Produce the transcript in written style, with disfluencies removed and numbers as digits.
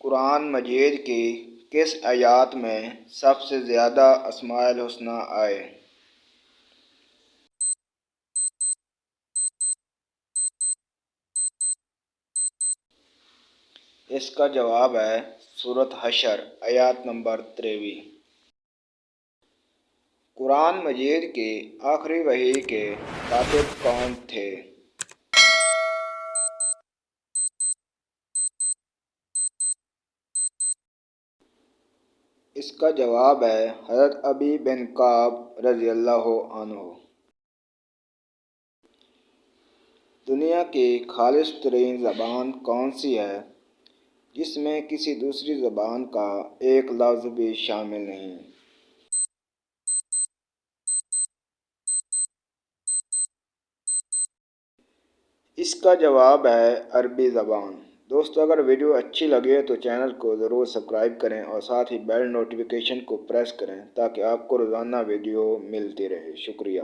قرآن مجید کی کس آیات میں سب سے زیادہ اسماء الحسنی آئے؟ اس کا جواب ہے سورۃ حشر آیات نمبر 23۔ قرآن مجید کی آخری وحی کے کاتب کون تھے؟ اس کا جواب ہے حضرت ابی بن کعب رضی اللہ عنہ۔ دنیا کی خالص ترین زبان کون سی ہے جس میں کسی دوسری زبان کا ایک لفظ بھی شامل نہیں؟ اس کا جواب ہے عربی زبان۔ دوستو، اگر ویڈیو اچھی لگے تو چینل کو ضرور سبسکرائب کریں اور ساتھ ہی بیل نوٹیفیکیشن کو پریس کریں تاکہ آپ کو روزانہ ویڈیو ملتی رہے۔ شکریہ۔